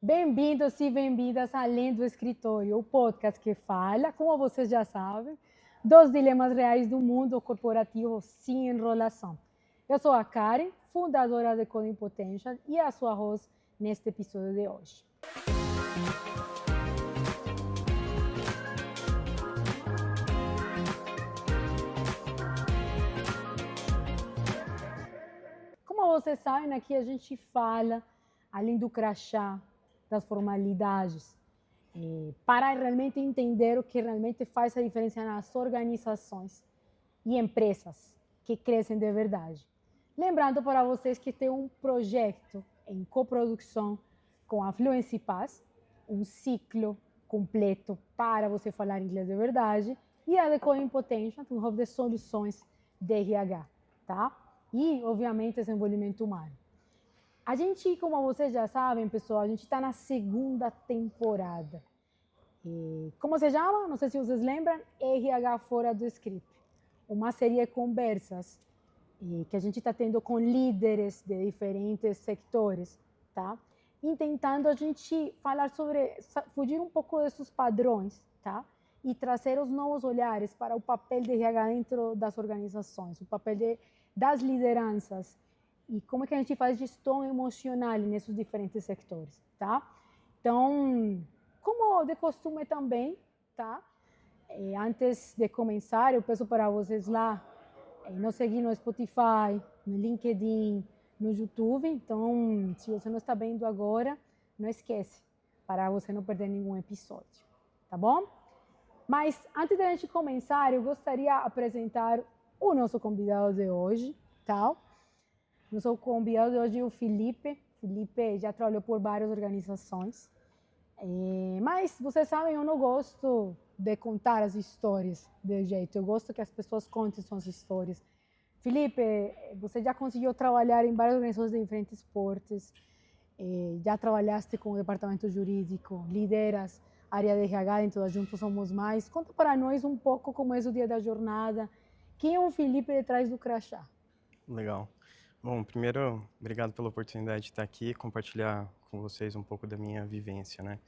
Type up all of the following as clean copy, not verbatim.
Bem-vindos e bem-vindas a Além do Escritório, o podcast que fala, como vocês já sabem, dos dilemas reais do mundo corporativo sem enrolação. Eu sou a Karen, fundadora de Coding Potential e a sua host neste episódio de hoje. Como vocês sabem, aqui a gente fala, além do crachá, das formalidades, para realmente entender o que realmente faz a diferença nas organizações e empresas que crescem de verdade. Lembrando para vocês que tem um projeto em coprodução com a Fluency Pass, um ciclo completo para você falar inglês de verdade, e a Coding Potential, um hub de soluções de RH, tá? E, obviamente, desenvolvimento humano. A gente, como vocês já sabem, pessoal, a gente está na segunda temporada. E, como se chama? Não sei se vocês lembram, RH Fora do Script. Uma série de conversas que a gente está tendo com líderes de diferentes sectores, tá? E tentando a gente falar sobre, fugir um pouco desses padrões, tá? E trazer os novos olhares para o papel de RH dentro das organizações, o papel das lideranças, e como é que a gente faz gestão emocional nesses diferentes sectores, tá? Então, como de costume também, tá? Antes de começar, eu peço para vocês lá nos seguir no Spotify, no LinkedIn, no YouTube. Então, se você não está vendo agora, não esquece, para você não perder nenhum episódio, tá bom? Mas, antes da gente começar, eu gostaria de apresentar o nosso convidado de hoje, tá? Nosso convidado de hoje é o Felipe. Felipe já trabalhou por várias organizações. Mas, vocês sabem, eu não gosto de contar as histórias de jeito. Eu gosto que as pessoas contem suas histórias. Felipe, você já conseguiu trabalhar em várias organizações de diferentes portes. Já trabalhaste com o departamento jurídico, lideras área de RH dentro da Juntos Somos Mais. Conta para nós um pouco como é o dia da jornada. Quem é o Felipe detrás do crachá? Legal. Bom, primeiro, obrigado pela oportunidade de estar aqui e compartilhar com vocês um pouco da minha vivência, né?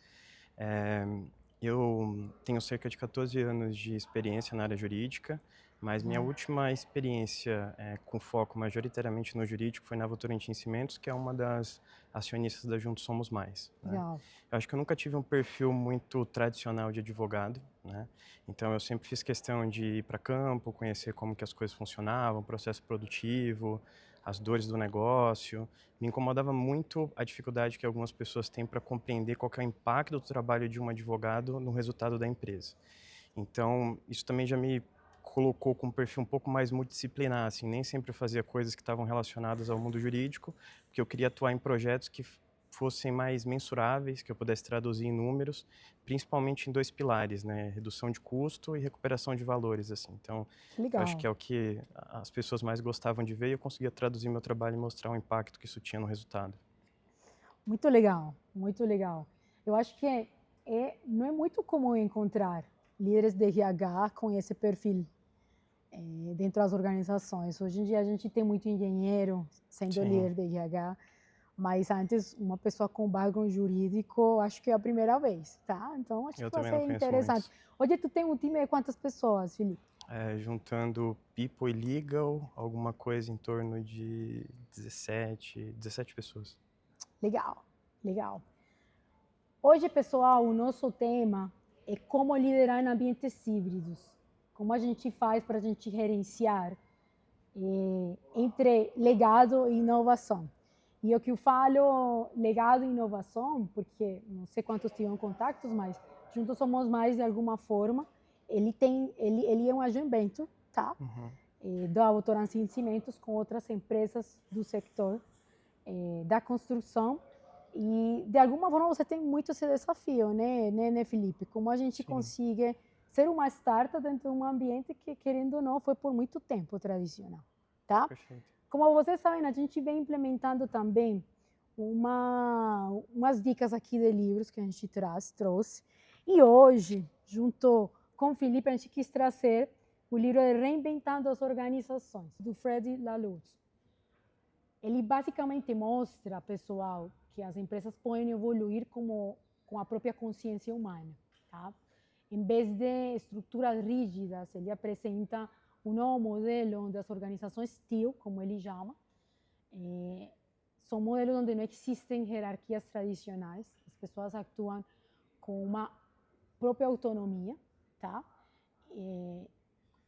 Eu tenho cerca de 14 anos de experiência na área jurídica, mas minha última experiência com foco majoritariamente no jurídico foi na Votorantim Cimentos, que é uma das acionistas da Juntos Somos Mais, né? Legal. Eu acho que eu nunca tive um perfil muito tradicional de advogado, né? Então eu sempre fiz questão de ir para campo, conhecer como que as coisas funcionavam, o processo produtivo, as dores do negócio. Me incomodava muito a dificuldade que algumas pessoas têm para compreender qual que é o impacto do trabalho de um advogado no resultado da empresa. Então, isso também já me colocou com um perfil um pouco mais multidisciplinar, assim, nem sempre eu fazia coisas que estavam relacionadas ao mundo jurídico, porque eu queria atuar em projetos que fossem mais mensuráveis, que eu pudesse traduzir em números, principalmente em dois pilares, né? Redução de custo e recuperação de valores, assim. Então, eu acho Legal. que é o que as pessoas mais gostavam de ver e eu conseguia traduzir meu trabalho e mostrar o impacto que isso tinha no resultado. Muito legal, muito legal. Eu acho que não é muito comum encontrar líderes de RH com esse perfil dentro das organizações. Hoje em dia a gente tem muito engenheiro sendo Sim, líder de RH, mas antes uma pessoa com background jurídico, acho que é a primeira vez, tá? Então acho eu que vai também não ser conheço interessante. muitos. Hoje tu tem um time de quantas pessoas, Felipe? Juntando People e Legal, alguma coisa em torno de 17 pessoas. Legal, legal. Hoje, pessoal, o nosso tema é como liderar em ambientes híbridos. Como a gente faz para a gente gerenciar entre legado e inovação. E o que eu falo, legado e inovação, porque não sei quantos tiveram contatos, mas Juntos Somos Mais de alguma forma. Ele é um agendamento, tá? Da Votorantim Cimentos com outras empresas do setor da construção. E, de alguma forma, você tem muito esse desafio, né, Felipe? Como a gente Sim, consegue ser uma startup dentro de um ambiente que, querendo ou não, foi por muito tempo tradicional, tá? perfeito. Como vocês sabem, a gente vem implementando também umas dicas aqui de livros que a gente trouxe. E hoje, junto com o Felipe, a gente quis trazer o livro de Reinventando as Organizações, do Fred Laloux. Ele basicamente mostra, pessoal, que as empresas podem evoluir com a própria consciência humana, tá? Em vez de estruturas rígidas, ele apresenta um novo modelo onde as organizações STIL, como ele chama, são modelos onde não existem hierarquias tradicionais, as pessoas atuam com uma própria autonomia, tá? E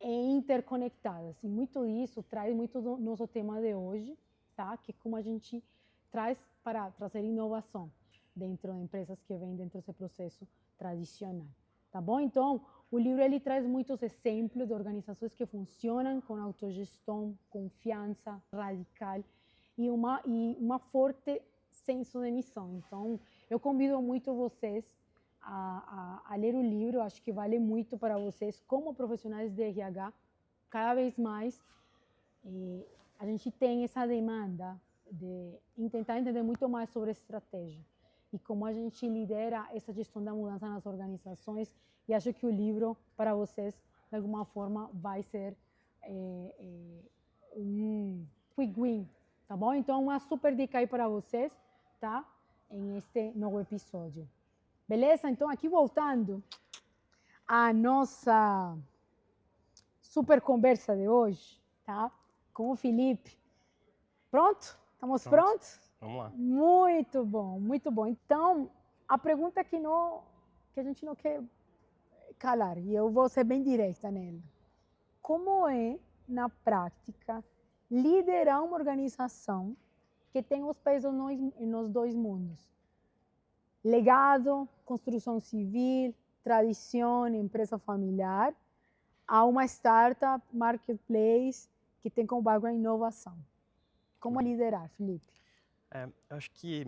interconectadas. E muito disso traz muito do nosso tema de hoje, tá? Que é como a gente traz para trazer inovação dentro de empresas que vêm dentro desse processo tradicional, tá bom? Então, o livro ele traz muitos exemplos de organizações que funcionam com autogestão, confiança radical e uma forte senso de missão. Então, eu convido muito vocês a ler o livro. Acho que vale muito para vocês como profissionais de RH. Cada vez mais a gente tem essa demanda de tentar entender muito mais sobre estratégia e como a gente lidera essa gestão da mudança nas organizações. E acho que o livro, para vocês, de alguma forma, vai ser um quick win, tá bom? Então, uma super dica aí para vocês, tá? Em este novo episódio. Beleza? Então, aqui voltando à nossa super conversa de hoje, tá? Com o Felipe. Pronto? Estamos prontos? Vamos lá. Muito bom, muito bom. Então, a pergunta que a gente não quer calar, e eu vou ser bem direta nela. Como é, na prática, liderar uma organização que tem os pés nos dois mundos? Legado, construção civil, tradição, empresa familiar, a uma startup, marketplace, que tem como background inovação. Como liderar, Felipe? Eu acho que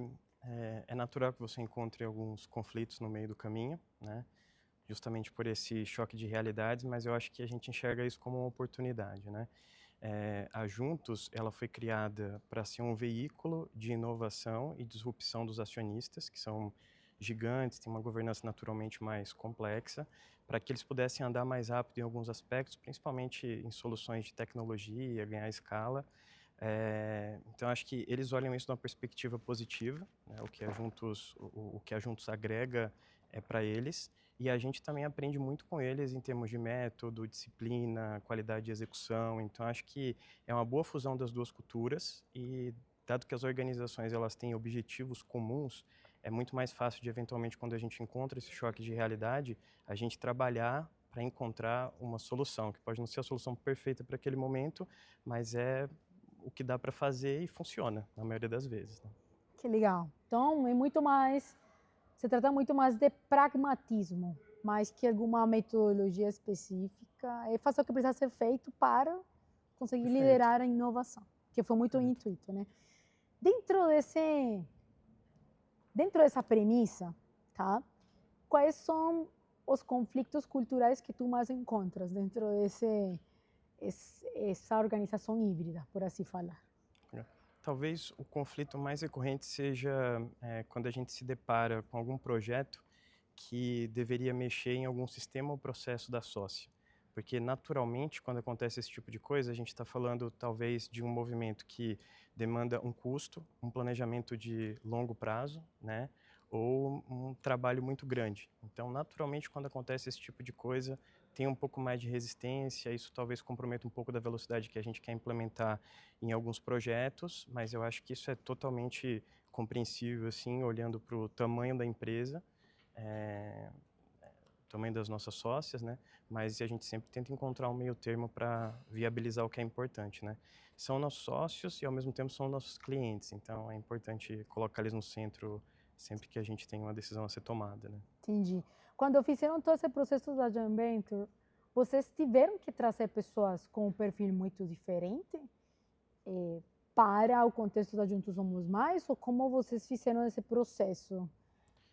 é natural que você encontre alguns conflitos no meio do caminho, né? Justamente por esse choque de realidades, mas eu acho que a gente enxerga isso como uma oportunidade, né? A Juntos, ela foi criada para ser um veículo de inovação e disrupção dos acionistas, que são gigantes, têm uma governança naturalmente mais complexa, para que eles pudessem andar mais rápido em alguns aspectos, principalmente em soluções de tecnologia, ganhar escala. Então, acho que eles olham isso de uma perspectiva positiva, né? O que a Juntos agrega para eles, e a gente também aprende muito com eles em termos de método, disciplina, qualidade de execução. Então, acho que é uma boa fusão das duas culturas, e dado que as organizações elas têm objetivos comuns, é muito mais fácil de, eventualmente, quando a gente encontra esse choque de realidade, a gente trabalhar para encontrar uma solução, que pode não ser a solução perfeita para aquele momento, mas é o que dá para fazer e funciona, na maioria das vezes, né? Que legal. Então, se trata muito mais de pragmatismo, mais que alguma metodologia específica. É fazer o que precisa ser feito para conseguir liderar a inovação, que foi muito o intuito, né? Dentro dessa premissa, tá? Quais são os conflitos culturais que tu mais encontras dentro essa organização híbrida, por assim falar? Talvez o conflito mais recorrente seja quando a gente se depara com algum projeto que deveria mexer em algum sistema ou processo da sócia. Porque, naturalmente, quando acontece esse tipo de coisa, a gente está falando, talvez, de um movimento que demanda um custo, um planejamento de longo prazo, né? Ou um trabalho muito grande. Então, naturalmente, quando acontece esse tipo de coisa, tem um pouco mais de resistência, isso talvez comprometa um pouco da velocidade que a gente quer implementar em alguns projetos, mas eu acho que isso é totalmente compreensível, assim, olhando para o tamanho da empresa, tamanho das nossas sócias, né? Mas a gente sempre tenta encontrar um meio termo para viabilizar o que é importante, né? São nossos sócios e, ao mesmo tempo, são nossos clientes, então é importante colocar eles no centro sempre que a gente tem uma decisão a ser tomada, né? Entendi. Quando fizeram todo esse processo da Joint Venture, vocês tiveram que trazer pessoas com um perfil muito diferente para o contexto da Juntos Somos Mais, ou como vocês fizeram esse processo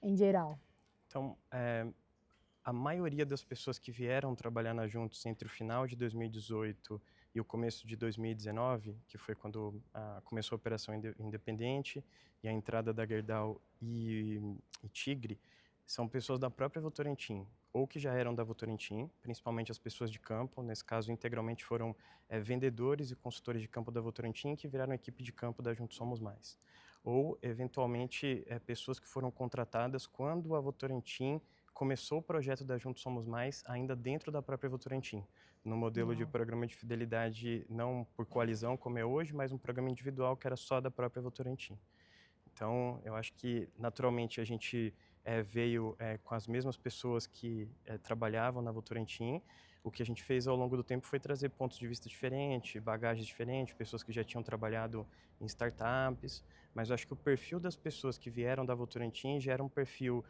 em geral? Então, a maioria das pessoas que vieram trabalhar na Juntos entre o final de 2018 e o começo de 2019, que foi quando começou a operação independente e a entrada da Gerdau e Tigre, são pessoas da própria Votorantim, ou que já eram da Votorantim, principalmente as pessoas de campo, nesse caso integralmente foram vendedores e consultores de campo da Votorantim que viraram equipe de campo da Juntos Somos Mais. ou, eventualmente, pessoas que foram contratadas quando a Votorantim começou o projeto da Juntos Somos Mais, ainda dentro da própria Votorantim, no modelo de Legal. programa de fidelidade não por coalizão, como é hoje, mas um programa individual que era só da própria Votorantim. Então, eu acho que, naturalmente, a gente veio com as mesmas pessoas que trabalhavam na Votorantim. O que a gente fez ao longo do tempo foi trazer pontos de vista diferentes, bagagens diferentes, pessoas que já tinham trabalhado em startups. Mas eu acho que o perfil das pessoas que vieram da Votorantim já era um perfil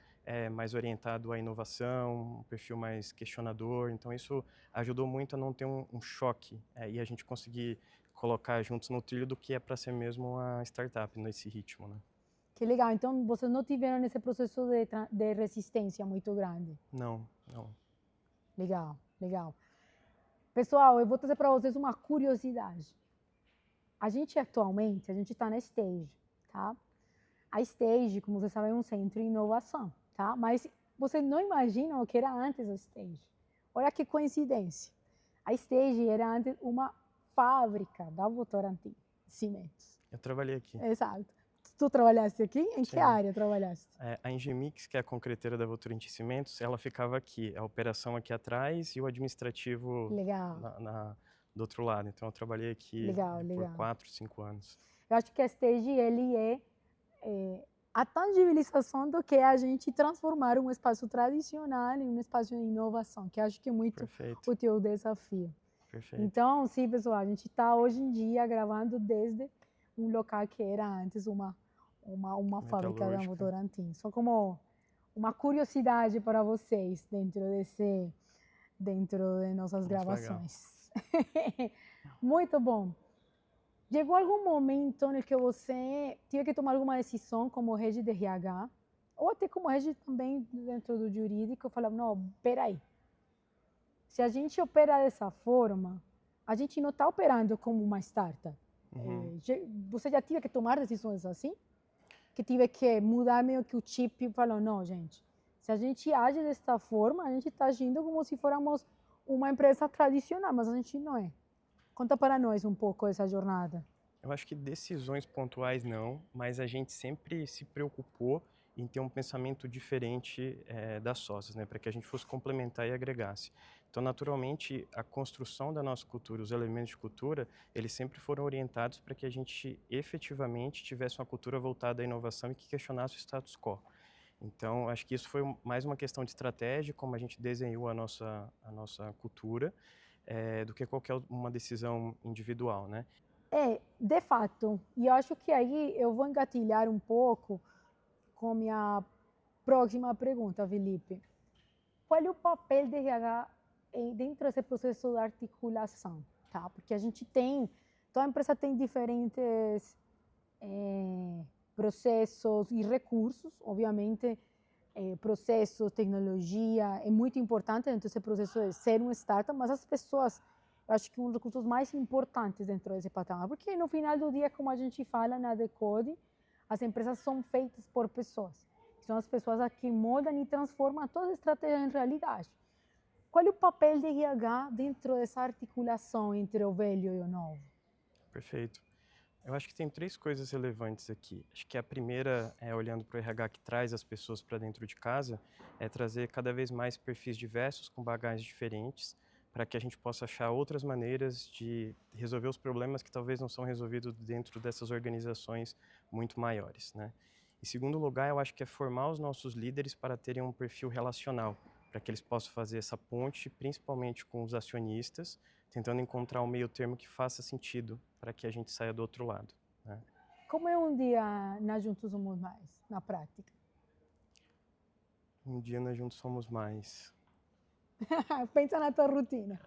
mais orientado à inovação, um perfil mais questionador. Então, isso ajudou muito a não ter um choque e a gente conseguir colocar juntos no trilho do que é para ser mesmo uma startup nesse ritmo, né? Que legal. Então, vocês não tiveram esse processo de resistência muito grande. Não, não. Legal, legal. Pessoal, eu vou trazer para vocês uma curiosidade. A gente está na Stage, tá? A Stage, como vocês sabem, é um centro de inovação, tá? Mas vocês não imaginam o que era antes da Stage. Olha que coincidência. A Stage era antes uma fábrica da Votorantim Cimentos. Eu trabalhei aqui. Exato. Tu trabalhaste aqui? Em Sim. que área trabalhaste? A Engemix, que é a concreteira da Votorantim Cimentos, ela ficava aqui, a operação aqui atrás e o administrativo Legal. do outro lado. Então, eu trabalhei aqui Legal, por legal. 4, 5 anos. Eu acho que a Stage, ele é a tangibilização do que é a gente transformar um espaço tradicional em um espaço de inovação, que acho que é muito Perfeito. o teu desafio. Perfeito. Então, sim, pessoal, a gente está hoje em dia gravando desde um local que era antes uma fábrica da Votorantim. Só como uma curiosidade para vocês dentro de nossas gravações. Muito bom. Chegou algum momento em que você teve que tomar alguma decisão como rede de RH, ou até como rede também dentro do jurídico, falava, não, peraí, se a gente opera dessa forma, a gente não está operando como uma startup. Uhum. Você já teve que tomar decisões assim? Que tive que mudar meio que o chip e falou, não, gente, se a gente age desta forma, a gente está agindo como se fôssemos uma empresa tradicional, mas a gente não é. Conta para nós um pouco essa jornada. Eu acho que decisões pontuais não, mas a gente sempre se preocupou em ter um pensamento diferente das sócias, né, para que a gente fosse complementar e agregasse. Então, naturalmente, a construção da nossa cultura, os elementos de cultura, eles sempre foram orientados para que a gente efetivamente tivesse uma cultura voltada à inovação e que questionasse o status quo. Então, acho que isso foi mais uma questão de estratégia, como a gente desenhou a nossa cultura, do que qualquer uma decisão individual, né? De fato. E eu acho que aí eu vou engatilhar um pouco com a minha próxima pergunta, Felipe. Qual é o papel de RH dentro desse processo de articulação? Tá? Porque a gente tem, toda empresa tem diferentes processos e recursos, obviamente, processos, tecnologia, é muito importante dentro desse processo de ser uma startup, mas as pessoas, eu acho que um dos recursos mais importantes dentro desse patamar, porque no final do dia, como a gente fala na Decode, as empresas são feitas por pessoas. São as pessoas que moldam e transformam toda a estratégia em realidade. Qual é o papel de RH dentro dessa articulação entre o velho e o novo? Perfeito. Eu acho que tem 3 coisas relevantes aqui. Acho que a primeira, olhando para o RH que traz as pessoas para dentro de casa, é trazer cada vez mais perfis diversos, com bagagens diferentes, para que a gente possa achar outras maneiras de resolver os problemas que talvez não são resolvidos dentro dessas organizações muito maiores, né? Em segundo lugar, eu acho que é formar os nossos líderes para terem um perfil relacional, para que eles possam fazer essa ponte, principalmente com os acionistas, tentando encontrar um meio termo que faça sentido para que a gente saia do outro lado, né? Como é um dia na Juntos Somos Mais, na prática? Um dia nós juntos somos mais. Pensa na tua rotina.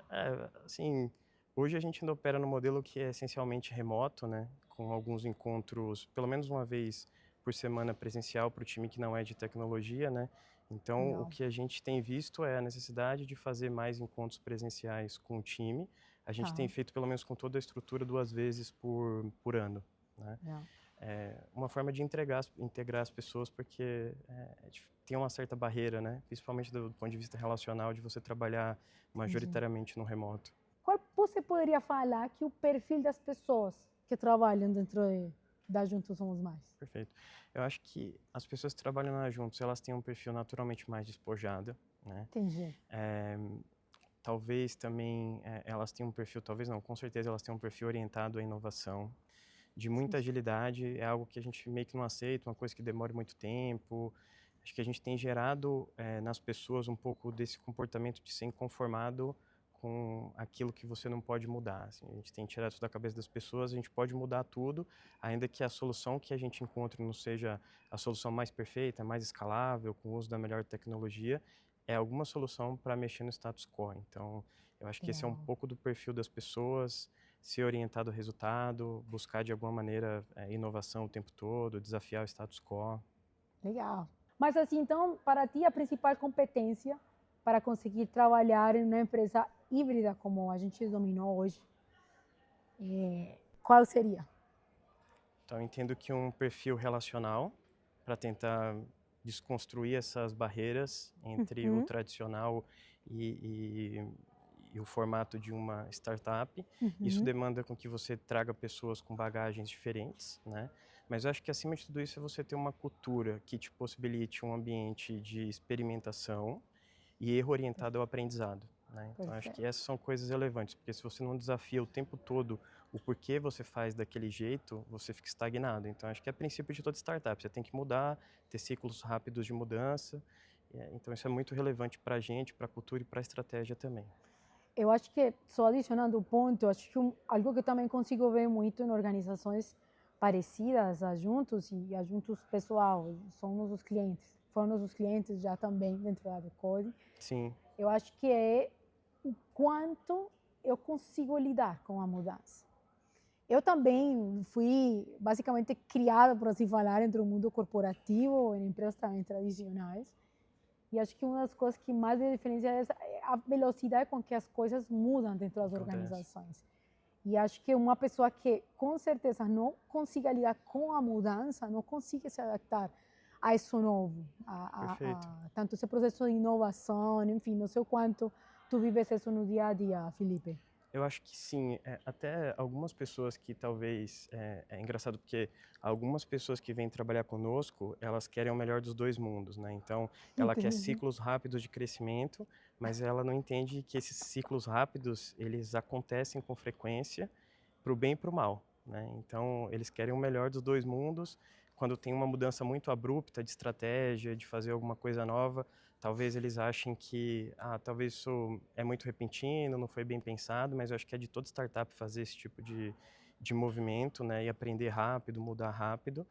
Assim, hoje a gente ainda opera no modelo que é essencialmente remoto, né? Com alguns encontros, pelo menos uma vez por semana presencial para o time que não é de tecnologia, né? Então, Legal. o que a gente tem visto é a necessidade de fazer mais encontros presenciais com o time. A gente tem feito, pelo menos com toda a estrutura, 2 vezes por ano, né? Uma forma de integrar as pessoas, porque tem uma certa barreira, né? Principalmente do ponto de vista relacional, de você trabalhar majoritariamente no remoto. Qual você poderia falar que o perfil das pessoas que trabalham dentro da Juntos Somos Mais? Perfeito. Eu acho que as pessoas que trabalham na Juntos, elas têm um perfil naturalmente mais despojado, né? Entendi. Talvez também elas tenham um perfil, talvez não, com certeza elas têm um perfil orientado à inovação, de muita Sim. agilidade, é algo que a gente meio que não aceita, uma coisa que demora muito tempo. Acho que a gente tem gerado nas pessoas um pouco desse comportamento de ser inconformado com aquilo que você não pode mudar. Assim, a gente tem tirado isso da cabeça das pessoas, a gente pode mudar tudo, ainda que a solução que a gente encontre não seja a solução mais perfeita, mais escalável, com o uso da melhor tecnologia, é alguma solução para mexer no status quo. Então, eu acho que esse é um Legal. pouco do perfil das pessoas, ser orientado ao resultado, buscar de alguma maneira inovação o tempo todo, desafiar o status quo. Legal. Mas assim, então, para ti, a principal competência para conseguir trabalhar em uma empresa híbrida como a gente dominou hoje, qual seria? Então, eu entendo que um perfil relacional, para tentar desconstruir essas barreiras entre o Uhum, tradicional e, e o formato de uma startup. Isso uhum. demanda com que você traga pessoas com bagagens diferentes, né? Mas eu acho que acima de tudo isso é você ter uma cultura que te possibilite um ambiente de experimentação e erro orientado ao aprendizado, né? Então, acho que Perfeito. essas são coisas relevantes, porque se você não desafia o tempo todo o porquê você faz daquele jeito, você fica estagnado. Então, acho que é princípio de toda startup, você tem que mudar, ter ciclos rápidos de mudança. Então, isso é muito relevante para a gente, para a cultura e para a estratégia também. Eu acho que, só adicionando um ponto, acho que algo que eu também consigo ver muito em organizações parecidas a Juntos e a Juntos pessoal, são nossos clientes, foram nossos clientes já também dentro da Decode. Sim, Eu acho que é o quanto eu consigo lidar com a mudança. Eu também fui basicamente criada, por assim falar, entre o mundo corporativo, em empresas também tradicionais. E acho que uma das coisas que mais me diferencia é a velocidade com que as coisas mudam dentro das acontece. organizações. E acho que uma pessoa que com certeza não consiga lidar com a mudança, não consiga se adaptar a isso novo, Perfeito. tanto esse processo de inovação, enfim, não sei o quanto tu vives isso no dia a dia, Felipe. Eu acho que sim, até algumas pessoas que talvez, é engraçado porque algumas pessoas que vêm trabalhar conosco, elas querem o melhor dos dois mundos, né? Então, ela quer Entendi. ciclos rápidos de crescimento, mas ela não entende que esses ciclos rápidos, eles acontecem com frequência para o bem e para o mal, né? Então, eles querem o melhor dos dois mundos. Quando tem uma mudança muito abrupta de estratégia, de fazer alguma coisa nova, talvez eles achem que, talvez isso é muito repentino, não foi bem pensado, mas eu acho que é de toda startup fazer esse tipo de movimento, né? E aprender rápido, mudar rápido.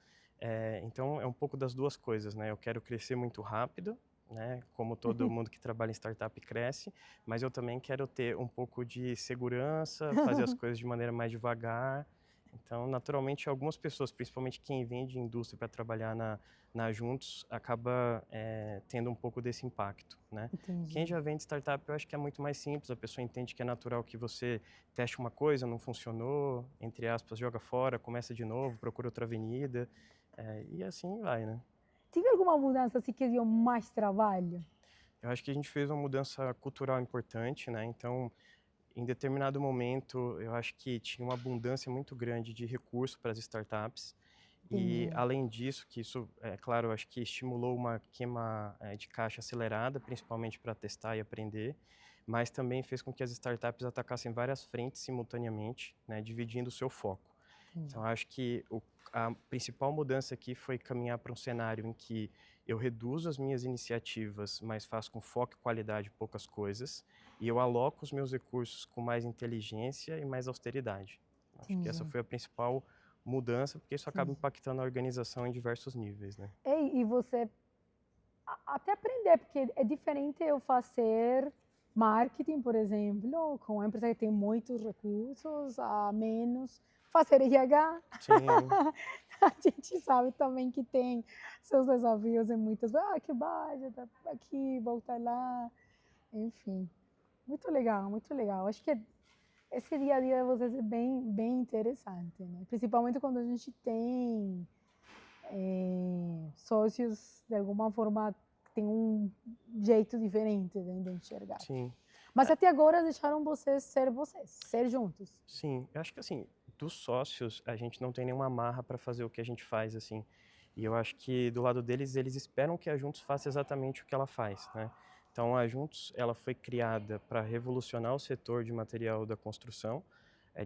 Então, é um pouco das duas coisas, né? Eu quero crescer muito rápido, né? Como todo mundo que trabalha em startup cresce, mas eu também quero ter um pouco de segurança, fazer as coisas de maneira mais devagar. Então, naturalmente, algumas pessoas, principalmente quem vem de indústria para trabalhar na Juntos, acaba tendo um pouco desse impacto, né? Quem Entendi. já vem de startup, eu acho que é muito mais simples, a pessoa entende que é natural que você teste uma coisa, não funcionou, entre aspas, joga fora, começa de novo, procura outra avenida, e assim vai, né? Tive alguma mudança assim que deu mais trabalho? Eu acho que a gente fez uma mudança cultural importante, né? Então, em determinado momento, eu acho que tinha uma abundância muito grande de recurso para as startups. E, Entendi. além disso, que isso, é claro, eu acho que estimulou uma queima de caixa acelerada, principalmente para testar e aprender, mas também fez com que as startups atacassem várias frentes simultaneamente, né, dividindo o seu foco. Entendi. Então, acho que a principal mudança aqui foi caminhar para um cenário em que eu reduzo as minhas iniciativas, mas faço com foco e qualidade poucas coisas, e eu aloco os meus recursos com mais inteligência e mais austeridade. Acho que essa Entendi. foi a principal mudança, porque isso acaba Entendi. impactando a organização em diversos níveis, né? E você até aprender, porque é diferente eu fazer marketing, por exemplo, com uma empresa que tem muitos recursos, a menos fazer RH. Sim, A gente sabe também que tem seus desafios em muitas, que budget, aqui, volta lá, enfim. Muito legal, muito legal. Acho que esse dia a dia de vocês é bem, bem interessante, né? Principalmente quando a gente tem sócios, de alguma forma, que tem um jeito diferente de enxergar. sim. Mas até agora deixaram vocês, ser ser juntos. Sim, eu acho que assim, dos sócios, a gente não tem nenhuma amarra para fazer o que a gente faz, assim. E eu acho que do lado deles, eles esperam que a Juntos faça exatamente o que ela faz, né? Então, a Juntos, ela foi criada para revolucionar o setor de material da construção,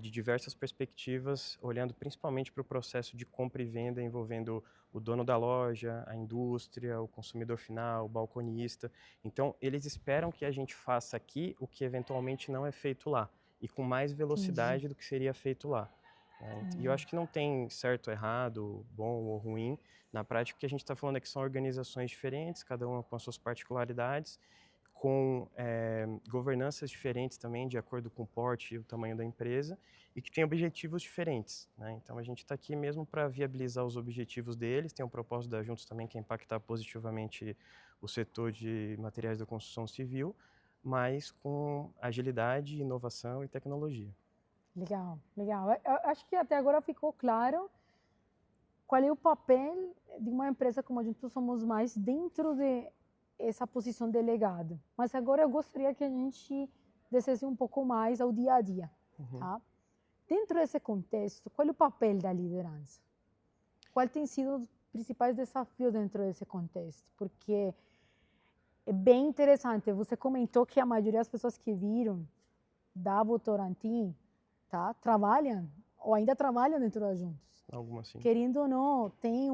de diversas perspectivas, olhando principalmente para o processo de compra e venda, envolvendo o dono da loja, a indústria, o consumidor final, o balconista. Então, eles esperam que a gente faça aqui o que eventualmente não é feito lá, e com mais Entendi. velocidade do que seria feito lá. E eu acho que não tem certo ou errado, bom ou ruim. Na prática, o que a gente está falando é que são organizações diferentes, cada uma com as suas particularidades, com governanças diferentes também, de acordo com o porte e o tamanho da empresa, e que têm objetivos diferentes, né? Então, a gente está aqui mesmo para viabilizar os objetivos deles. Tem um propósito da Juntos também, que é impactar positivamente o setor de materiais da construção civil, mas com agilidade, inovação e tecnologia. Legal, legal. Eu acho que até agora ficou claro qual é o papel de uma empresa como a gente somos mais dentro de essa posição de legado. Mas agora eu gostaria que a gente descesse um pouco mais ao dia a dia, tá? Dentro desse contexto, qual é o papel da liderança? Qual tem sido os principais desafios dentro desse contexto? Porque é bem interessante. Você comentou que a maioria das pessoas que viram da Votorantim, tá, trabalham ou ainda trabalham dentro da Juntos. Algo assim. Querendo ou não, tem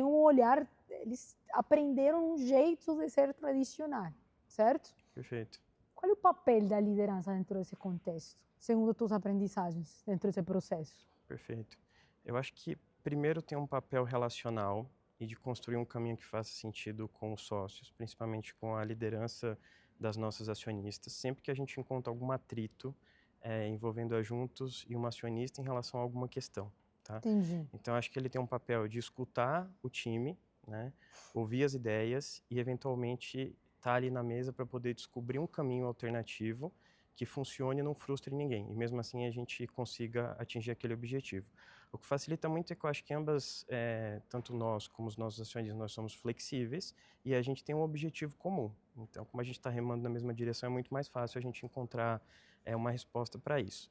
um olhar, eles aprenderam um jeito de ser tradicional, certo? Perfeito. Qual é o papel da liderança dentro desse contexto, segundo tuas aprendizagens dentro desse processo? Perfeito. Eu acho que primeiro tem um papel relacional e de construir um caminho que faça sentido com os sócios, principalmente com a liderança das nossas acionistas. Sempre que a gente encontra algum atrito envolvendo a Juntos e uma acionista em relação a alguma questão, tá? Entendi. Então, acho que ele tem um papel de escutar o time, né? Ouvir as ideias e, eventualmente, estar ali na mesa para poder descobrir um caminho alternativo que funcione e não frustre ninguém. E, mesmo assim, a gente consiga atingir aquele objetivo. O que facilita muito é que eu acho que ambas, tanto nós como os nossos acionistas, nós somos flexíveis e a gente tem um objetivo comum. Então, como a gente está remando na mesma direção, é muito mais fácil a gente encontrar uma resposta para isso.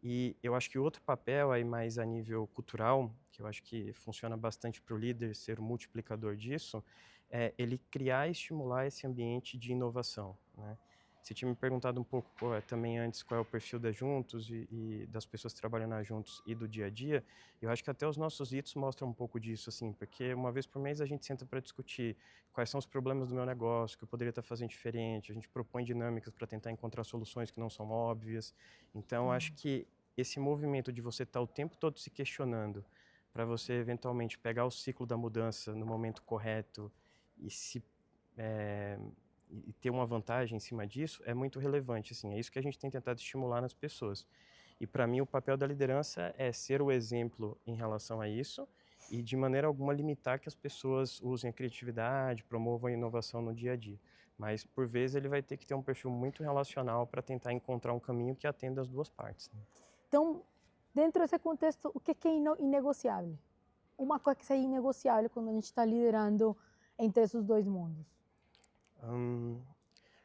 E eu acho que outro papel aí mais a nível cultural, que eu acho que funciona bastante para o líder ser o multiplicador disso, é ele criar e estimular esse ambiente de inovação, né? Você tinha me perguntado um pouco também antes qual é o perfil da Juntos e das pessoas que trabalham na Juntos e do dia a dia. Eu acho que até os nossos itos mostram um pouco disso, assim, porque uma vez por mês a gente senta para discutir quais são os problemas do meu negócio, que eu poderia estar fazendo diferente. A gente propõe dinâmicas para tentar encontrar soluções que não são óbvias. Então, acho que esse movimento de você estar o tempo todo se questionando para você eventualmente pegar o ciclo da mudança no momento correto e e ter uma vantagem em cima disso é muito relevante, assim. É isso que a gente tem tentado estimular nas pessoas. E para mim o papel da liderança é ser o exemplo em relação a isso e de maneira alguma limitar que as pessoas usem a criatividade, promovam a inovação no dia a dia. Mas por vezes ele vai ter que ter um perfil muito relacional para tentar encontrar um caminho que atenda as duas partes, né? Então, dentro desse contexto, o que é inegociável? Uma coisa que é inegociável quando a gente está liderando entre esses dois mundos?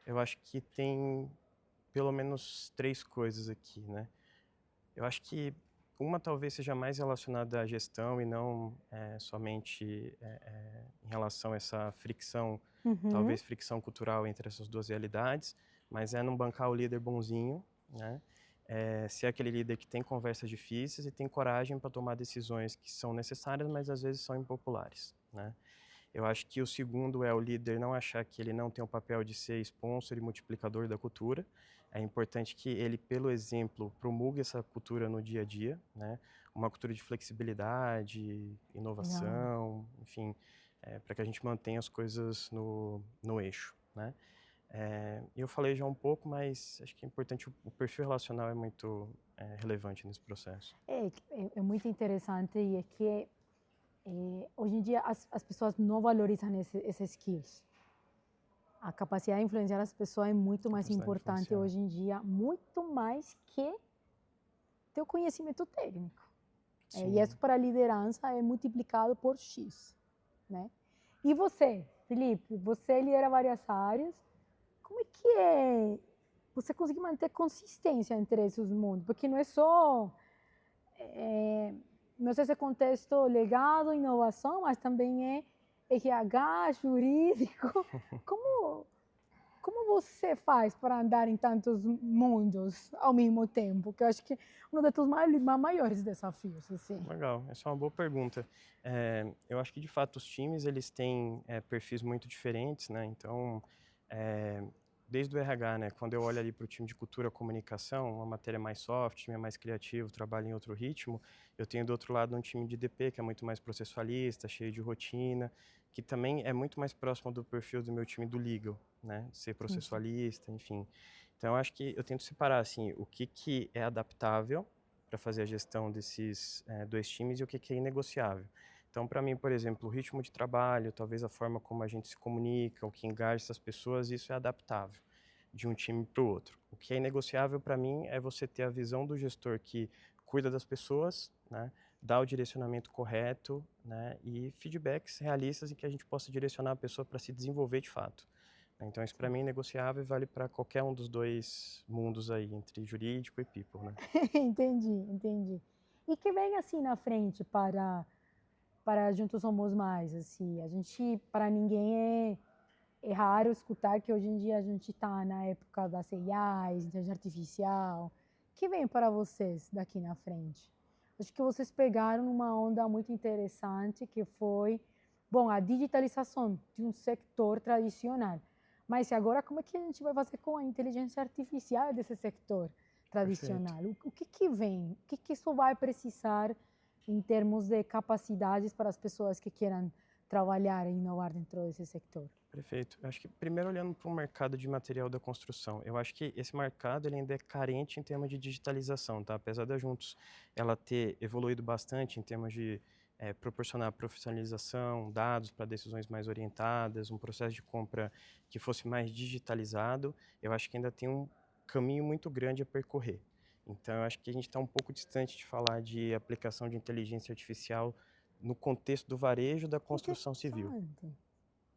Eu acho que tem pelo menos 3 coisas aqui, né? Eu acho que uma talvez seja mais relacionada à gestão e não somente em relação a essa fricção, talvez fricção cultural entre essas duas realidades, mas é não bancar o líder bonzinho, né? Ser aquele líder que tem conversas difíceis e tem coragem para tomar decisões que são necessárias, mas às vezes são impopulares, né? Eu acho que o segundo é o líder não achar que ele não tem o papel de ser sponsor e multiplicador da cultura. É importante que ele, pelo exemplo, promulgue essa cultura no dia a dia, né? Uma cultura de flexibilidade, Não. inovação, enfim, para que a gente mantenha as coisas no eixo, né? Eu falei já um pouco, mas acho que é importante, o perfil relacional é muito relevante nesse processo. É muito interessante e é que hoje em dia as pessoas não valorizam esses skills. A capacidade de influenciar as pessoas é muito mais Capacidade de importante influenciar. hoje em dia, muito mais que ter o conhecimento técnico. E isso para a liderança é multiplicado por X, né? E você, Felipe, você lidera várias áreas. Como é que é você conseguir manter consistência entre esses mundos, porque não é só não sei se é contexto legado, inovação, mas também é RH, jurídico. Como, como você faz para andar em tantos mundos ao mesmo tempo? Que eu acho que é um dos maiores desafios, assim. Legal, essa é uma boa pergunta. Eu acho que de fato os times eles têm perfis muito diferentes, né? Então, é, desde o RH, né? Quando eu olho ali para o time de cultura, comunicação, uma matéria mais soft, time é mais criativo, trabalha em outro ritmo. Eu tenho do outro lado um time de DP que é muito mais processualista, cheio de rotina, que também é muito mais próximo do perfil do meu time do legal, né? De ser processualista, enfim. Então, eu acho que eu tento separar assim o que é adaptável para fazer a gestão desses dois times e o que é inegociável. Então, para mim, por exemplo, o ritmo de trabalho, talvez a forma como a gente se comunica, o que engaja essas pessoas, isso é adaptável de um time para o outro. O que é inegociável para mim é você ter a visão do gestor que cuida das pessoas, né, dá o direcionamento correto, né, e feedbacks realistas em que a gente possa direcionar a pessoa para se desenvolver de fato. Então, isso para mim é negociável e vale para qualquer um dos dois mundos aí, entre jurídico e people, né? Entendi, entendi. E que vem assim na frente para Juntos Somos Mais, assim, a gente, para ninguém é raro escutar que hoje em dia a gente está na época das AIs, inteligência artificial. O que vem para vocês daqui na frente? Acho que vocês pegaram uma onda muito interessante que foi, bom, a digitalização de um setor tradicional. Mas e agora como é que a gente vai fazer com a inteligência artificial desse setor Perfeito. tradicional? O que vem? O que isso vai precisar em termos de capacidades para as pessoas que queiram trabalhar e inovar dentro desse setor? Perfeito. Eu acho que primeiro olhando para o mercado de material da construção, eu acho que esse mercado ele ainda é carente em termos de digitalização, tá? Apesar da Juntos ela ter evoluído bastante em termos de proporcionar profissionalização, dados para decisões mais orientadas, um processo de compra que fosse mais digitalizado, eu acho que ainda tem um caminho muito grande a percorrer. Então, eu acho que a gente está um pouco distante de falar de aplicação de inteligência artificial no contexto do varejo da construção civil, Interessante, né?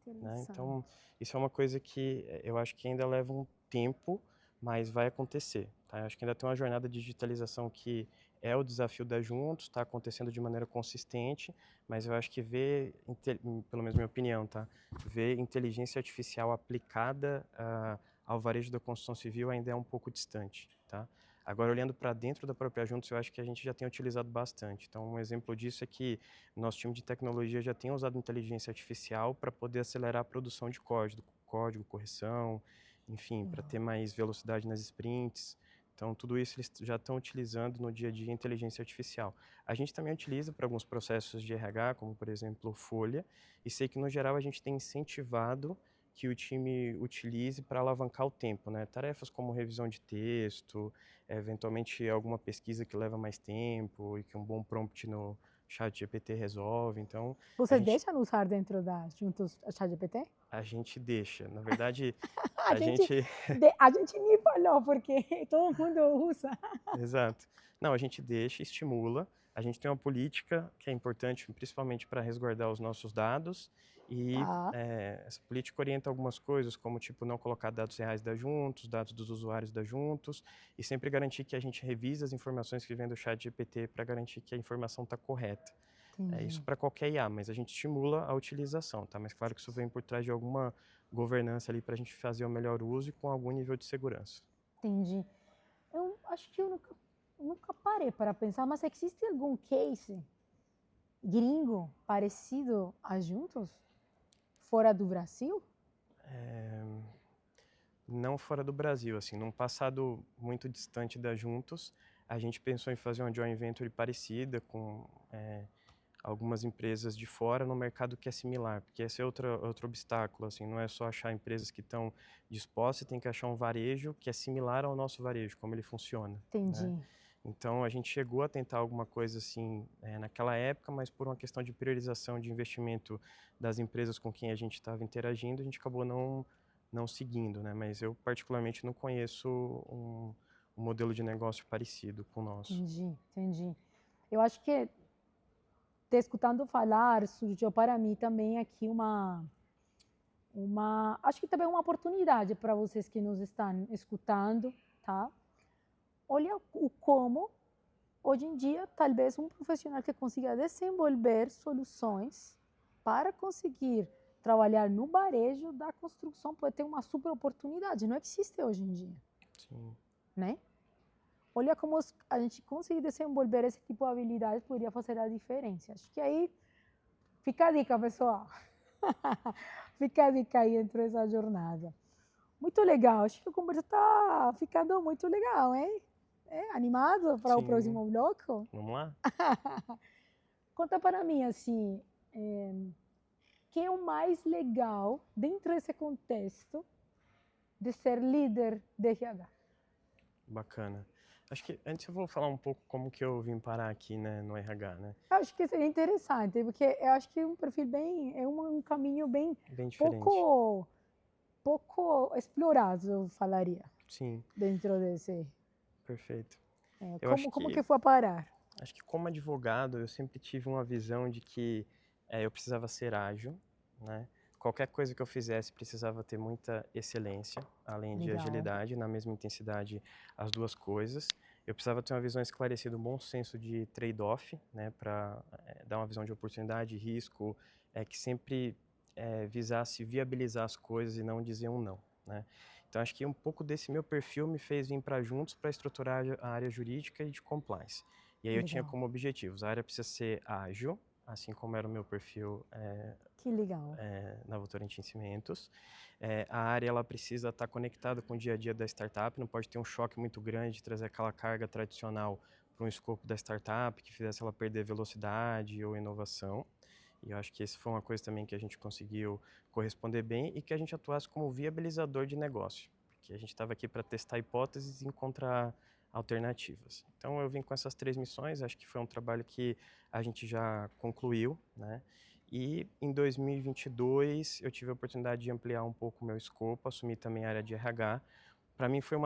interessante. Então, isso é uma coisa que eu acho que ainda leva um tempo, mas vai acontecer, tá? Eu acho que ainda tem uma jornada de digitalização que é o desafio da Juntos, está acontecendo de maneira consistente, mas eu acho que pelo menos minha opinião, tá? Ver inteligência artificial aplicada ao varejo da construção civil ainda é um pouco distante, tá? Agora, olhando para dentro da própria Juntos, eu acho que a gente já tem utilizado bastante. Então, um exemplo disso é que nosso time de tecnologia já tem usado inteligência artificial para poder acelerar a produção de código, correção, enfim, para ter mais velocidade nas sprints. Então, tudo isso eles já estão utilizando no dia a dia inteligência artificial. A gente também utiliza para alguns processos de RH, como por exemplo Folha, e sei que no geral a gente tem incentivado que o time utilize para alavancar o tempo, né? Tarefas como revisão de texto, eventualmente alguma pesquisa que leva mais tempo e que um bom prompt no ChatGPT resolve. Então, a Vocês gente, deixam usar dentro da Juntos a ChatGPT? a gente deixa. Na verdade, A a gente, gente a gente nem falou, porque todo mundo usa. Exato. Não, a gente deixa, estimula. A gente tem uma política que é importante, principalmente para resguardar os nossos dados. E Tá, essa política orienta algumas coisas, como tipo não colocar dados reais da Juntos, dados dos usuários da Juntos, e sempre garantir que a gente revisa as informações que vêm do chat GPT para garantir que a informação está correta. É isso entendi, para qualquer IA, mas a gente estimula a utilização, tá? Mas claro que isso vem por trás de alguma governança ali para a gente fazer o melhor uso e com algum nível de segurança. entendi. Eu acho que eu nunca parei para pensar, mas existe algum case gringo parecido a Juntos? Fora do Brasil? Não fora do Brasil, assim, num passado muito distante da Juntos, a gente pensou em fazer uma joint venture parecida com algumas empresas de fora no mercado que é similar, porque esse é outro obstáculo, assim, não é só achar empresas que estão dispostas, tem que achar um varejo que é similar ao nosso varejo, como ele funciona, né? Entendi. Então, a gente chegou a tentar alguma coisa assim naquela época, mas por uma questão de priorização de investimento das empresas com quem a gente estava interagindo, a gente acabou não seguindo, né? Mas eu particularmente não conheço um modelo de negócio parecido com o nosso. Entendi, entendi. Eu acho que, te escutando falar, surgiu para mim também aqui acho que também é uma oportunidade para vocês que nos estão escutando, tá? Olha o como, hoje em dia, talvez um profissional que consiga desenvolver soluções para conseguir trabalhar no varejo da construção pode ter uma super oportunidade. Não existe hoje em dia, Sim. né? Olha como a gente conseguir desenvolver esse tipo de habilidade poderia fazer a diferença. Acho que aí fica a dica, pessoal. Fica a dica aí dentro dessa jornada. Muito legal. Acho que a conversa está ficando muito legal, hein? Animado para o Sim. próximo bloco? Vamos lá? Conta para mim, assim, que é o mais legal dentro desse contexto de ser líder de RH? Bacana. Acho que antes eu vou falar um pouco como que eu vim parar aqui, né, no RH, né? Eu acho que seria interessante, porque eu acho que é um perfil bem, um caminho bem Bem diferente. pouco explorado, eu falaria, Sim, dentro desse. perfeito. Eu acho Como que que foi a parar? Acho que como advogado eu sempre tive uma visão de que eu precisava ser ágil, né? Qualquer coisa que eu fizesse precisava ter muita excelência, além de Legal. agilidade, na mesma intensidade, as duas coisas. Eu precisava ter uma visão esclarecida, um bom senso de trade-off, né? Para dar uma visão de oportunidade e risco, que sempre visasse viabilizar as coisas e não dizer um não, né? Então acho que um pouco desse meu perfil me fez vir para Juntos para estruturar a área jurídica e de compliance. E aí eu tinha Legal. como objetivos, a área precisa ser ágil, assim como era o meu perfil Que legal. na Votorantim Cimentos. A área ela precisa estar conectada com o dia a dia da startup, não pode ter um choque muito grande de trazer aquela carga tradicional para um escopo da startup que fizesse ela perder velocidade ou inovação. E eu acho que isso foi uma coisa também que a gente conseguiu corresponder bem e que a gente atuasse como viabilizador de negócio, porque a gente estava aqui para testar hipóteses e encontrar alternativas. Então eu vim com essas 3 missões, acho que foi um trabalho que a gente já concluiu, né? E em 2022 eu tive a oportunidade de ampliar um pouco o meu escopo, assumir também a área de RH. Para mim foi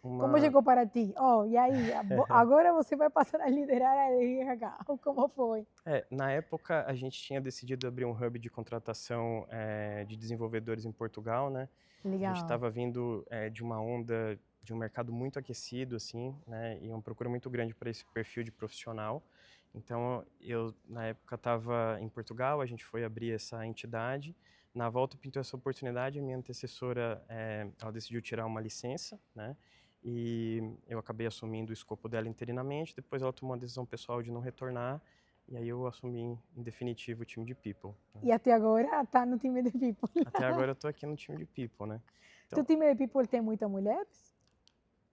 Como chegou para ti? E aí, agora você vai passar a liderar a RH. Como foi? Na época a gente tinha decidido abrir um hub de contratação de desenvolvedores em Portugal, né? Legal. A gente estava vindo de uma onda de um mercado muito aquecido, assim, né? E uma procura muito grande para esse perfil de profissional. Então, eu, na época, estava em Portugal, a gente foi abrir essa entidade. Na volta, pintou essa oportunidade, a minha antecessora, ela decidiu tirar uma licença, né? E eu acabei assumindo o escopo dela interinamente. Depois ela tomou a decisão pessoal de não retornar. E aí eu assumi, em definitivo, o time de People. Né? E até agora tá no time de People. Até agora eu tô aqui no time de People, né? Então, tu time de People tem muitas mulheres?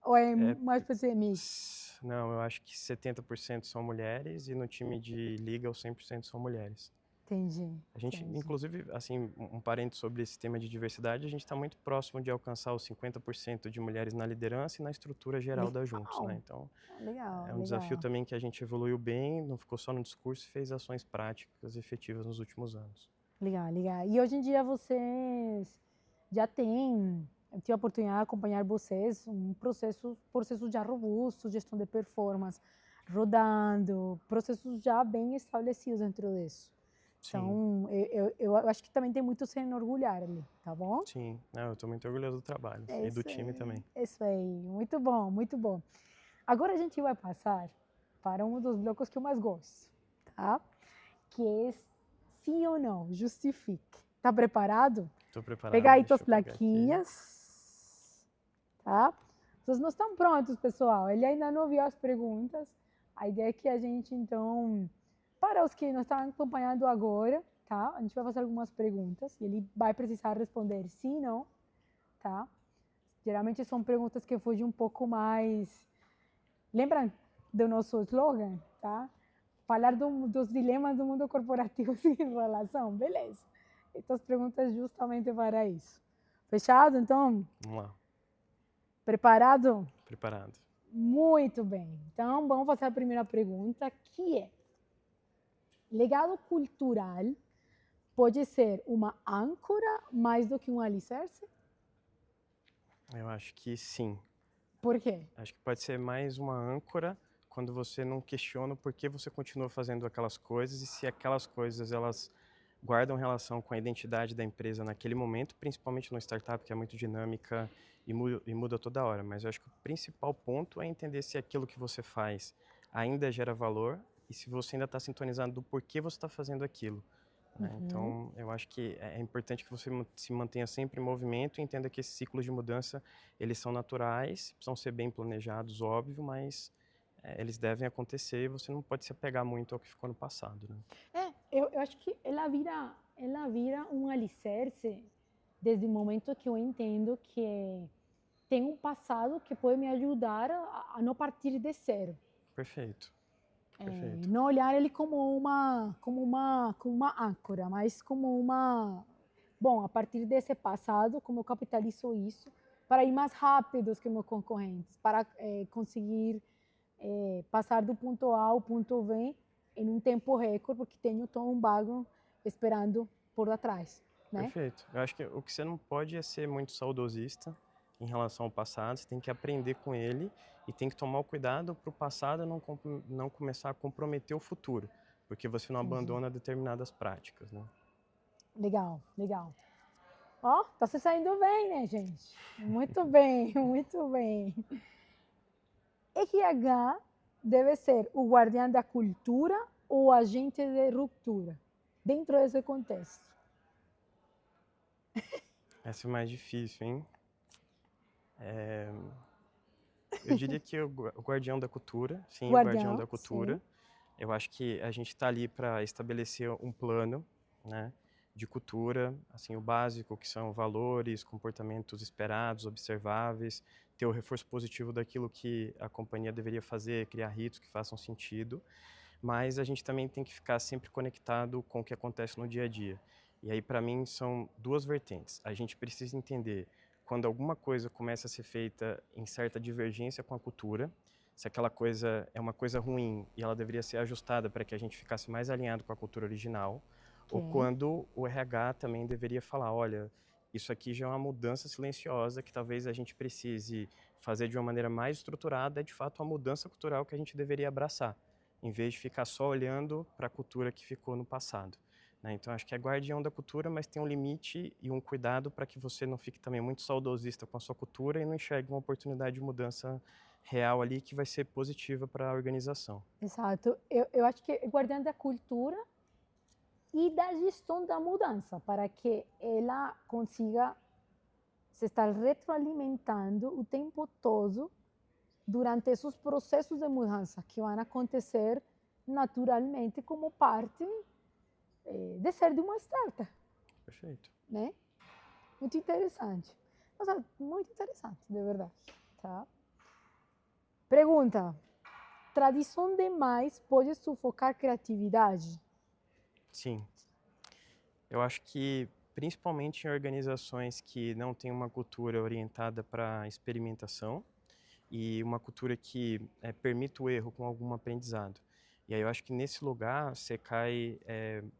Ou é mais para ser mix? Não, eu acho que 70% são mulheres e no time de Legal 100% são mulheres. Entendi. A gente, inclusive, assim, um parênteses sobre esse tema de diversidade, a gente está muito próximo de alcançar os 50% de mulheres na liderança e na estrutura geral da Juntos, né? Então, é um desafio também que a gente evoluiu bem, não ficou só no discurso, fez ações práticas e efetivas nos últimos anos. Legal, legal. E hoje em dia vocês já têm, eu tive a oportunidade de acompanhar vocês, processo já robusto, gestão de performance rodando, processos já bem estabelecidos dentro disso. Sim. Então, eu acho que também tem muito a se enorgulhar ali, tá bom? Sim, eu estou muito orgulhoso do trabalho e do time também. Isso aí, muito bom, muito bom. Agora a gente vai passar para um dos blocos que eu mais gosto, tá? Que é sim ou não, justifique. Tá preparado? Estou preparado. Pegar aí tuas plaquinhas, tá? Vocês não estão prontos, pessoal. Ele ainda não viu as perguntas. A ideia é que a gente, então, para os que não estão acompanhando agora, tá? A gente vai fazer algumas perguntas e ele vai precisar responder sim ou não, tá? Geralmente são perguntas que fogem um pouco mais... Lembram do nosso slogan, tá? Falar dos dilemas do mundo corporativo sem relação, beleza. Estas perguntas justamente para isso. Fechado, então? Vamos lá. Preparado? Preparado. Muito bem. Então, vamos fazer a primeira pergunta, que é: legado cultural pode ser uma âncora mais do que um alicerce? Eu acho que sim. Por quê? Acho que pode ser mais uma âncora quando você não questiona o porquê você continua fazendo aquelas coisas e se aquelas coisas elas guardam relação com a identidade da empresa naquele momento, principalmente no startup, que é muito dinâmica e muda toda hora. Mas eu acho que o principal ponto é entender se aquilo que você faz ainda gera valor e se você ainda está sintonizado do porquê você está fazendo aquilo, né? Uhum. Então, eu acho que é importante que você se mantenha sempre em movimento e entenda que esses ciclos de mudança, eles são naturais, precisam ser bem planejados, óbvio, mas eles devem acontecer e você não pode se apegar muito ao que ficou no passado, né? Eu acho que ela vira um alicerce desde o momento que eu entendo que tem um passado que pode me ajudar a não partir de zero. Perfeito, perfeito. Não olhar ele como uma âncora, mas como bom, a partir desse passado, como eu capitalizo isso para ir mais rápido que meus concorrentes, para conseguir passar do ponto A ao ponto B em um tempo recorde, porque tenho todo um background esperando por atrás, né? Perfeito. Eu acho que o que você não pode é ser muito saudosista em relação ao passado, você tem que aprender com ele e tem que tomar o cuidado para o passado não começar a comprometer o futuro, porque você não Entendi. abandona determinadas práticas, né? Legal, legal. Ó, tá se saindo bem, né, gente? Muito bem, muito bem. RH deve ser o guardião da cultura ou agente de ruptura, dentro desse contexto. Essa é mais difícil, hein? Eu diria que o guardião da cultura, sim, o guardião Guardião, da sim. cultura. Eu acho que a gente está ali para estabelecer um plano, né, de cultura, assim, o básico, que são valores, comportamentos esperados, observáveis, ter o reforço positivo daquilo que a companhia deveria fazer, criar ritos que façam sentido, mas a gente também tem que ficar sempre conectado com o que acontece no dia a dia. E aí, para mim, são duas vertentes. A gente precisa entender quando alguma coisa começa a ser feita em certa divergência com a cultura, se aquela coisa é uma coisa ruim e ela deveria ser ajustada para que a gente ficasse mais alinhado com a cultura original, ou Ok. quando o RH também deveria falar, olha, isso aqui já é uma mudança silenciosa que talvez a gente precise fazer de uma maneira mais estruturada, é de fato uma mudança cultural que a gente deveria abraçar, em vez de ficar só olhando para a cultura que ficou no passado, né? Então, acho que é guardião da cultura, mas tem um limite e um cuidado para que você não fique também muito saudosista com a sua cultura e não enxergue uma oportunidade de mudança real ali que vai ser positiva para a organização. Exato. Eu acho que é guardião da cultura e da gestão da mudança, para que ela consiga se estar retroalimentando o tempo todo durante esses processos de mudança que vão acontecer naturalmente como parte de ser de uma startup, Perfeito. né? Muito interessante. Nossa, muito interessante, de verdade. Tá? Pergunta: tradição demais pode sufocar criatividade? Sim. Eu acho que, principalmente em organizações que não têm uma cultura orientada para experimentação e uma cultura que permite o erro com algum aprendizado. E aí eu acho que nesse lugar você cai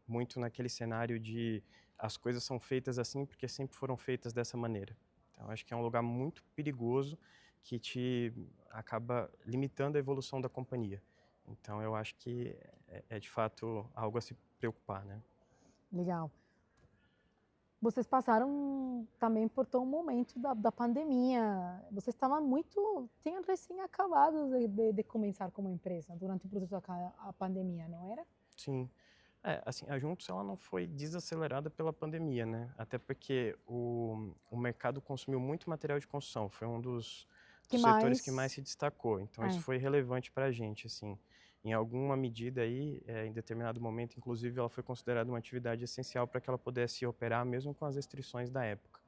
muito naquele cenário de as coisas são feitas assim porque sempre foram feitas dessa maneira. Então eu acho que é um lugar muito perigoso que te acaba limitando a evolução da companhia. Então eu acho que é de fato algo a se preocupar, né? Legal. Vocês passaram também por todo o momento da pandemia. Vocês estavam tinham recém acabado de começar como empresa durante o processo da pandemia, não era? Sim. Assim, a Juntos ela não foi desacelerada pela pandemia, né? Até porque o mercado consumiu muito material de construção, foi um Que dos setores que mais mais? se destacou. Então isso É, foi relevante para a gente, assim. Em alguma medida aí, em determinado momento, inclusive, ela foi considerada uma atividade essencial para que ela pudesse operar mesmo com as restrições da época.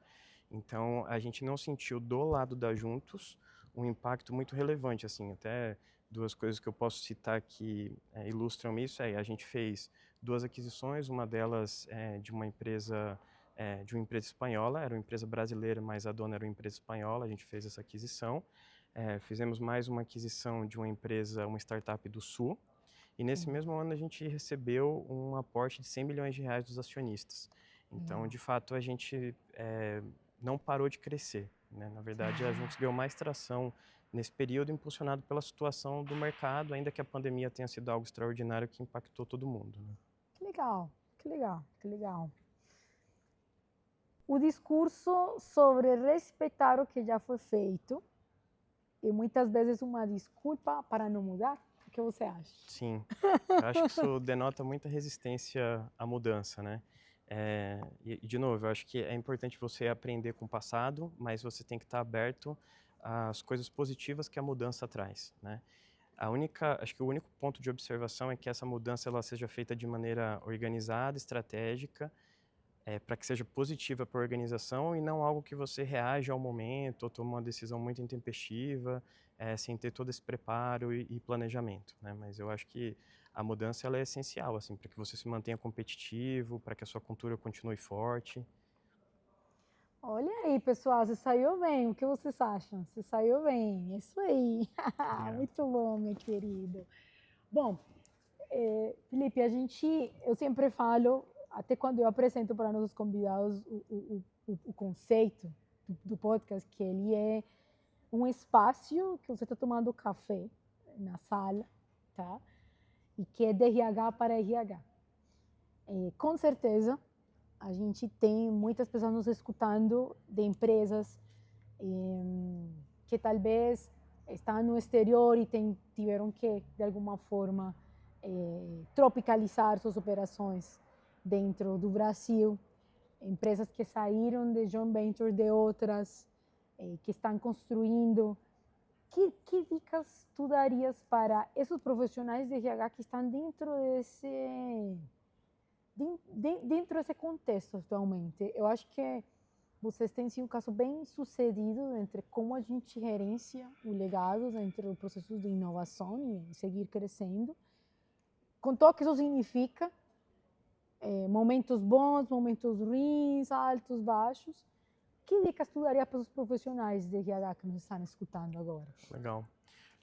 Então a gente não sentiu do lado da Juntos um impacto muito relevante, assim. Até duas coisas que eu posso citar que ilustram isso a gente fez duas aquisições, uma delas de uma empresa espanhola, era uma empresa brasileira, mas a dona era uma empresa espanhola, a gente fez essa aquisição. Fizemos mais uma aquisição de uma empresa, uma startup do Sul, e nesse ok. mesmo ano a gente recebeu um aporte de 100 milhões de reais dos acionistas. Então, Legal. de fato, a gente não parou de crescer, né? Na verdade, a Juntos ganhou mais tração nesse período, impulsionado pela situação do mercado, ainda que a pandemia tenha sido algo extraordinário que impactou todo mundo, né? Que legal. Que legal, que legal. O discurso sobre respeitar o que já foi feito e muitas vezes uma desculpa para não mudar. O que você acha? Sim, eu acho que isso denota muita resistência à mudança, né? De novo, eu acho que é importante você aprender com o passado, mas você tem que estar aberto às coisas positivas que a mudança traz, né? Acho que o único ponto de observação é que essa mudança ela seja feita de maneira organizada, estratégica, para que seja positiva para a organização e não algo que você reage ao momento ou toma uma decisão muito intempestiva, sem ter todo esse preparo e planejamento, né? Mas eu acho que a mudança ela é essencial, assim, para que você se mantenha competitivo, para que a sua cultura continue forte. Olha aí, pessoal, você saiu bem. O que vocês acham? Você saiu bem. Isso aí. Obrigado. Muito bom, meu querido. Bom, Felipe, eu sempre falo, até quando eu apresento para nossos convidados o conceito do podcast, que ele é um espaço que você está tomando café na sala, tá? E que é de RH para RH. Com certeza, a gente tem muitas pessoas nos escutando de empresas que talvez estão no exterior e tiveram que, de alguma forma, tropicalizar suas operações dentro do Brasil. Empresas que saíram de joint venture de outras, que estão construindo. Que dicas tu darias para esses profissionais de RH que estão dentro desse contexto atualmente? Eu acho que vocês têm sido um caso bem sucedido entre como a gente gerencia o legado entre os processos de inovação e seguir crescendo, com tudo que isso significa, momentos bons, momentos ruins, altos, baixos. Que dicas tu daria para os profissionais de RH que nos estão escutando agora? Legal.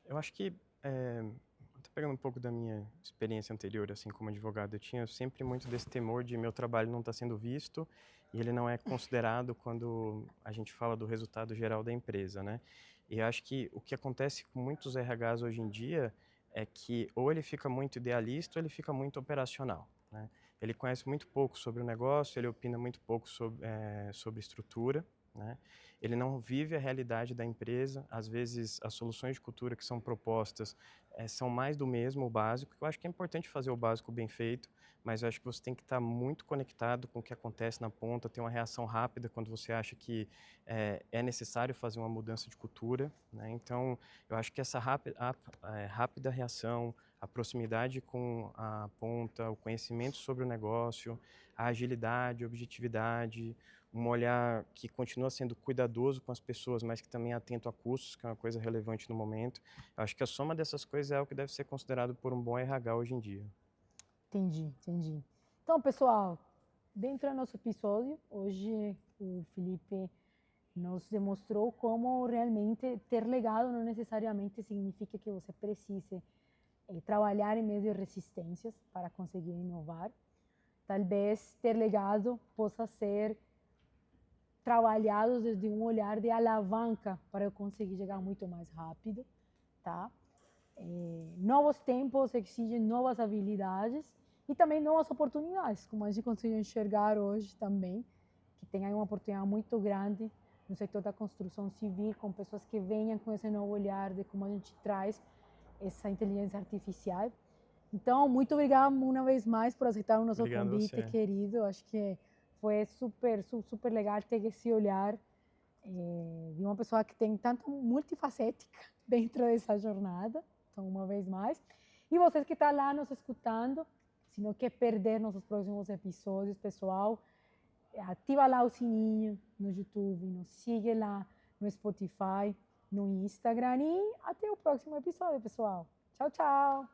Eu acho que, até pegando um pouco da minha experiência anterior, assim, como advogado, eu tinha sempre muito desse temor de meu trabalho não estar sendo visto e ele não é considerado quando a gente fala do resultado geral da empresa, né? E eu acho que o que acontece com muitos RHs hoje em dia é que ou ele fica muito idealista ou ele fica muito operacional, né? Ele conhece muito pouco sobre o negócio, ele opina muito pouco sobre estrutura, né? Ele não vive a realidade da empresa. Às vezes, as soluções de cultura que são propostas são mais do mesmo, o básico. Eu acho que é importante fazer o básico bem feito, mas eu acho que você tem que estar muito conectado com o que acontece na ponta, ter uma reação rápida quando você acha que é necessário fazer uma mudança de cultura, né? Então, eu acho que essa rápida reação, a proximidade com a ponta, o conhecimento sobre o negócio, a agilidade, a objetividade, um olhar que continua sendo cuidadoso com as pessoas, mas que também é atento a custos, que é uma coisa relevante no momento. Eu acho que a soma dessas coisas é o que deve ser considerado por um bom RH hoje em dia. Entendi, entendi. Então, pessoal, dentro do nosso episódio, hoje o Felipe nos demonstrou como realmente ter legado não necessariamente significa que você precise trabalhar em meio de resistências para conseguir inovar. Talvez ter legado possa ser trabalhados desde um olhar de alavanca para eu conseguir chegar muito mais rápido, tá? Novos tempos exigem novas habilidades e também novas oportunidades, como a gente conseguiu enxergar hoje também, que tem aí uma oportunidade muito grande no setor da construção civil, com pessoas que venham com esse novo olhar de como a gente traz essa inteligência artificial. Então, muito obrigada uma vez mais por aceitar o nosso Obrigado convite, você. querido. Acho que foi super legal ter esse olhar de uma pessoa que tem tanto multifacética dentro dessa jornada. Então, uma vez mais. E vocês que estão lá nos escutando, se não quer perder nossos próximos episódios, pessoal, ativa lá o sininho no YouTube, nos siga lá no Spotify, no Instagram e até o próximo episódio, pessoal. Tchau, tchau!